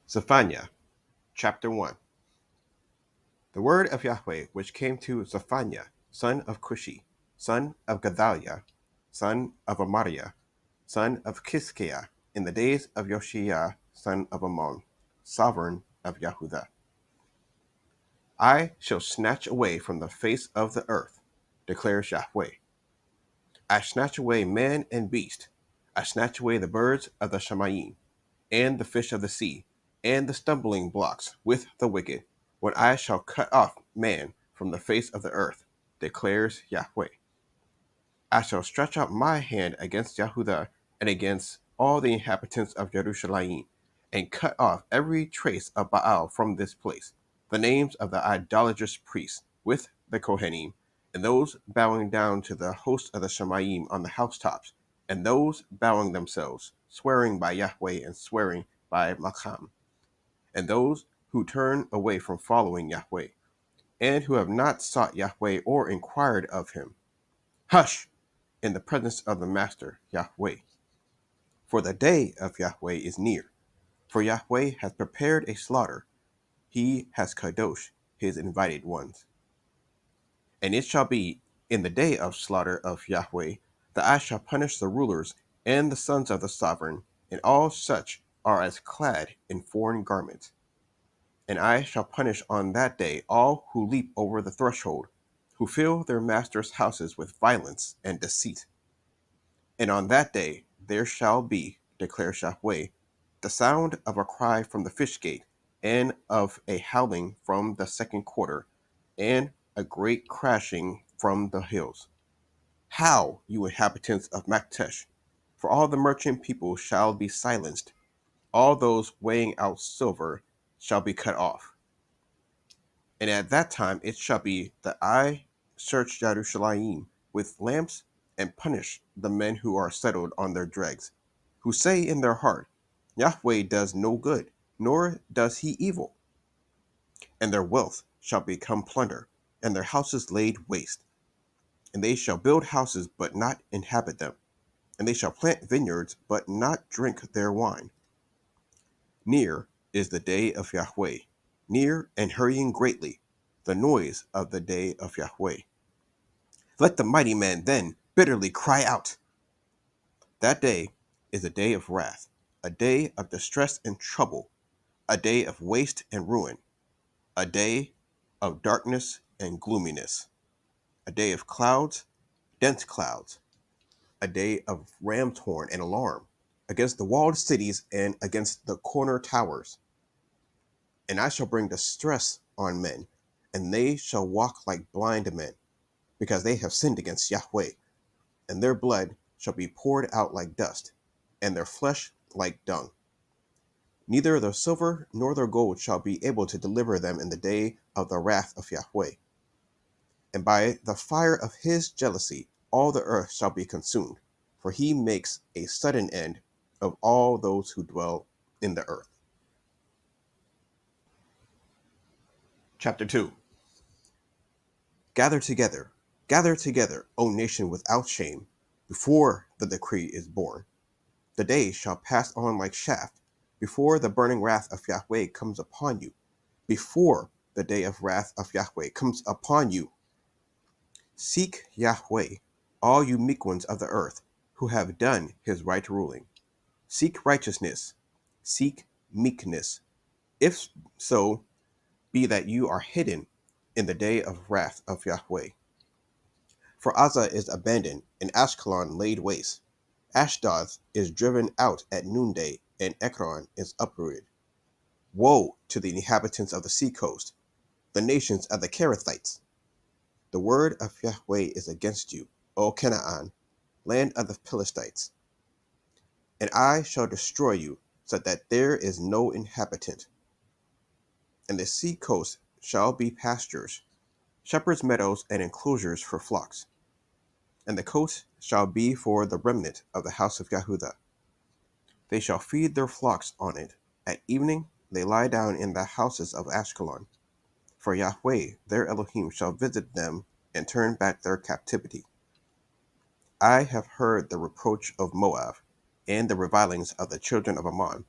Zephaniah, chapter 1. The word of Yahweh which came to Zephaniah, son of Cushi, son of Gedaliah, son of Amariah, son of Kiskiah, in the days of Yoshiah, son of Ammon, sovereign of Yahudah. I shall snatch away from the face of the earth, declares Yahweh. I snatch away man and beast. I snatch away the birds of the Shamayim, and the fish of the sea, and the stumbling blocks with the wicked, when I shall cut off man from the face of the earth, declares Yahweh. I shall stretch out my hand against Yahudah and against all the inhabitants of Jerusalem, and cut off every trace of Baal from this place, the names of the idolatrous priests, with the Kohanim, and those bowing down to the host of the Shamayim on the housetops, and those bowing themselves, swearing by Yahweh and swearing by Macham, and those who turn away from following Yahweh, and who have not sought Yahweh or inquired of him. Hush! In the presence of the Master, Yahweh. For the day of Yahweh is near. For Yahweh has prepared a slaughter. He has kadosh his invited ones. And it shall be in the day of slaughter of Yahweh that I shall punish the rulers and the sons of the sovereign, and all such are as clad in foreign garments. And I shall punish on that day all who leap over the threshold, who fill their masters' houses with violence and deceit. And on that day there shall be, declares Yahweh, the sound of a cry from the fish gate, and of a howling from the second quarter, and a great crashing from the hills. Howl, you inhabitants of Maktesh, for all the merchant people shall be silenced. All those weighing out silver shall be cut off. And at that time it shall be that I search Jerusalem with lamps, and punish the men who are settled on their dregs, who say in their heart, Yahweh does no good, nor does he evil. And their wealth shall become plunder, and their houses laid waste. And they shall build houses, but not inhabit them. And they shall plant vineyards, but not drink their wine. Near is the day of Yahweh, near and hurrying greatly, the noise of the day of Yahweh. Let the mighty man then bitterly cry out. That day is a day of wrath, a day of distress and trouble, a day of waste and ruin, a day of darkness and gloominess, a day of clouds, dense clouds, a day of ram's horn and alarm against the walled cities and against the corner towers. And I shall bring distress on men, and they shall walk like blind men, because they have sinned against Yahweh, and their blood shall be poured out like dust, and their flesh like dung. Neither their silver nor their gold shall be able to deliver them in the day of the wrath of Yahweh. And by the fire of his jealousy all the earth shall be consumed, for he makes a sudden end of all those who dwell in the earth. Chapter 2. Gather together, O nation without shame, before the decree is born. The day shall pass on like shaft, before the burning wrath of Yahweh comes upon you, before the day of wrath of Yahweh comes upon you. Seek Yahweh, all you meek ones of the earth, who have done his right ruling. Seek righteousness, seek meekness, if so be that you are hidden in the day of wrath of Yahweh. For Azza is abandoned, and Ashkelon laid waste. Ashdod is driven out at noonday, and Ekron is uprooted. Woe to the inhabitants of the seacoast, the nations of the Kerethites! The word of Yahweh is against you, O Canaan, land of the Philistines. And I shall destroy you, so that there is no inhabitant. And the seacoast shall be pastures, shepherds' meadows, and enclosures for flocks. And the coast shall be for the remnant of the house of Yahudah. They shall feed their flocks on it. At evening they lie down in the houses of Ashkelon. For Yahweh their Elohim shall visit them and turn back their captivity. I have heard the reproach of Moab, and the revilings of the children of Ammon.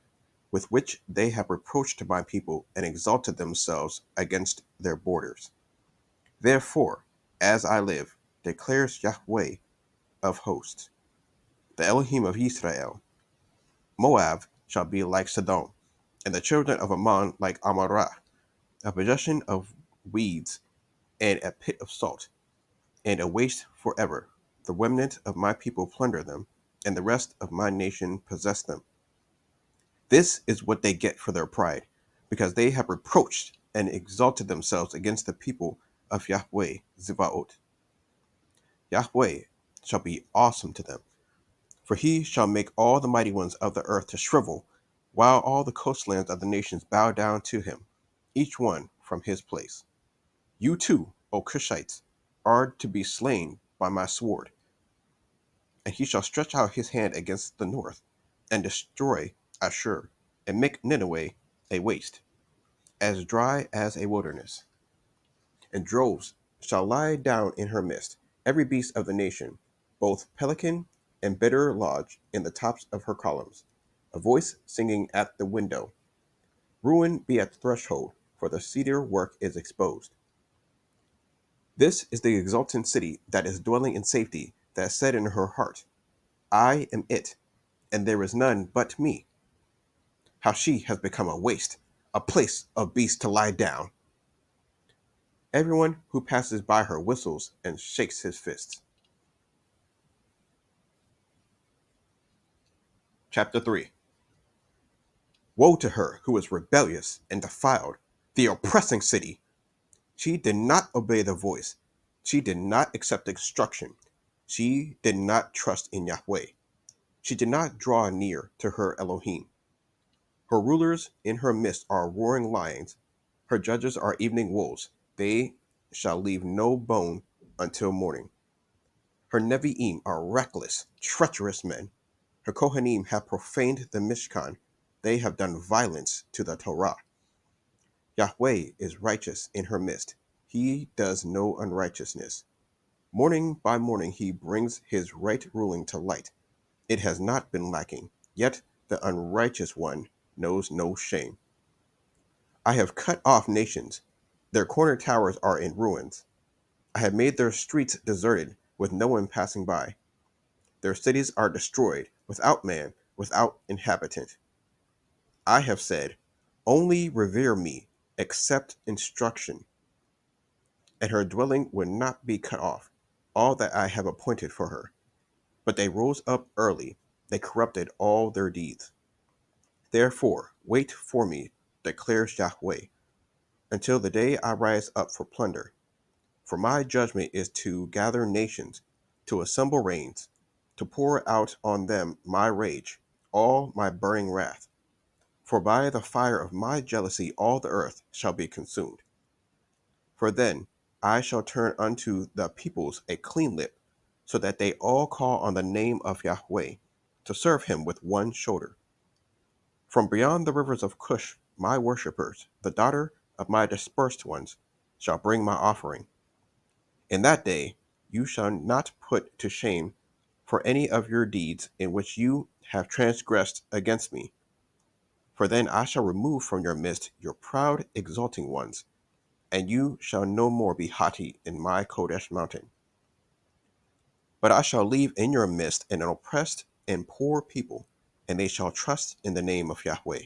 with which they have reproached my people and exalted themselves against their borders. Therefore, as I live, declares Yahweh of hosts, the Elohim of Israel, Moab shall be like Sodom, and the children of Ammon like Amorah, a possession of weeds and a pit of salt, and a waste forever. The remnant of my people plunder them, and the rest of my nation possess them. This is what they get for their pride, because they have reproached and exalted themselves against the people of Yahweh Zebaot. Yahweh shall be awesome to them, for he shall make all the mighty ones of the earth to shrivel, while all the coastlands of the nations bow down to him, each one from his place. You too, O Cushites, are to be slain by my sword. And he shall stretch out his hand against the north, and destroy Ashur, and make Nineveh a waste, as dry as a wilderness. And droves shall lie down in her midst, every beast of the nation, both pelican and bitter lodge in the tops of her columns, a voice singing at the window. Ruin be at the threshold, for the cedar work is exposed. This is the exultant city that is dwelling in safety, that said in her heart, I am it, and there is none but me. How she has become a waste, a place of beasts to lie down. Everyone who passes by her whistles and shakes his fists. Chapter 3. Woe to her who is rebellious and defiled, the oppressing city! She did not obey the voice. She did not accept instruction. She did not trust in Yahweh. She did not draw near to her Elohim. Her rulers in her midst are roaring lions. Her judges are evening wolves. They shall leave no bone until morning. Her Nevi'im are reckless, treacherous men. Her Kohanim have profaned the Mishkan. They have done violence to the Torah. Yahweh is righteous in her midst. He does no unrighteousness. Morning by morning he brings his right ruling to light. It has not been lacking, yet the unrighteous one knows no shame. I have cut off nations. Their corner towers are in ruins. I have made their streets deserted, with no one passing by. Their cities are destroyed, without man, without inhabitant. I have said, only revere me, accept instruction, and her dwelling will not be cut off, all that I have appointed for her. But they rose up early, they corrupted all their deeds. Therefore, wait for me, declares Yahweh, until the day I rise up for plunder. For my judgment is to gather nations, to assemble reigns, to pour out on them my rage, all my burning wrath. For by the fire of my jealousy all the earth shall be consumed. For then I shall turn unto the peoples a clean lip, so that they all call on the name of Yahweh, to serve him with one shoulder. From beyond the rivers of Cush, my worshippers, the daughter of my dispersed ones, shall bring my offering. In that day you shall not put to shame for any of your deeds in which you have transgressed against me. For then I shall remove from your midst your proud, exulting ones, and you shall no more be haughty in my Kodesh mountain. But I shall leave in your midst an oppressed and poor people, and they shall trust in the name of Yahweh.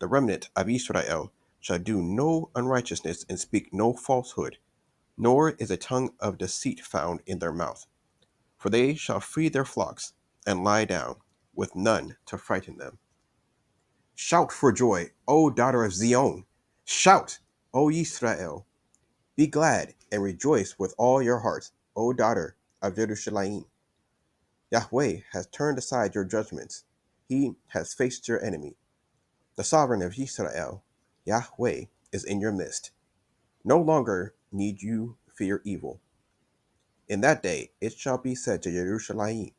The remnant of Israel shall do no unrighteousness and speak no falsehood, nor is a tongue of deceit found in their mouth. For they shall feed their flocks and lie down, with none to frighten them. Shout for joy, O daughter of Zion! Shout, O Israel! Be glad and rejoice with all your heart, O daughter of Jerusalem. Yahweh has turned aside your judgments. He has faced your enemy. The sovereign of Israel, Yahweh, is in your midst. No longer need you fear evil. In that day it shall be said to Jerusalem,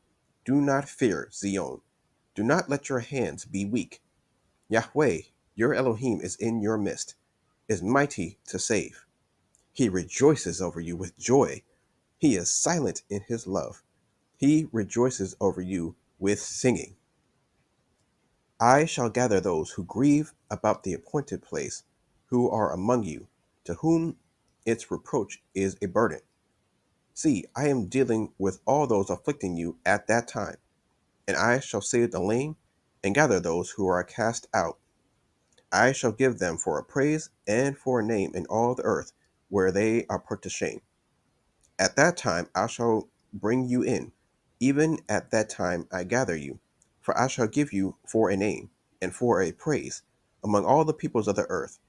do not fear, Zion. Do not let your hands be weak. Yahweh, your Elohim, is in your midst, is mighty to save. He rejoices over you with joy. He is silent in his love. He rejoices over you with singing. I shall gather those who grieve about the appointed place, who are among you, to whom its reproach is a burden. See, I am dealing with all those afflicting you at that time, and I shall save the lame and gather those who are cast out. I shall give them for a praise and for a name in all the earth where they are put to shame. At that time I shall bring you in, even at that time I gather you, for I shall give you for a name and for a praise among all the peoples of the earth,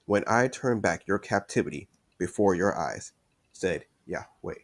when I turn back your captivity before your eyes, said Yahweh.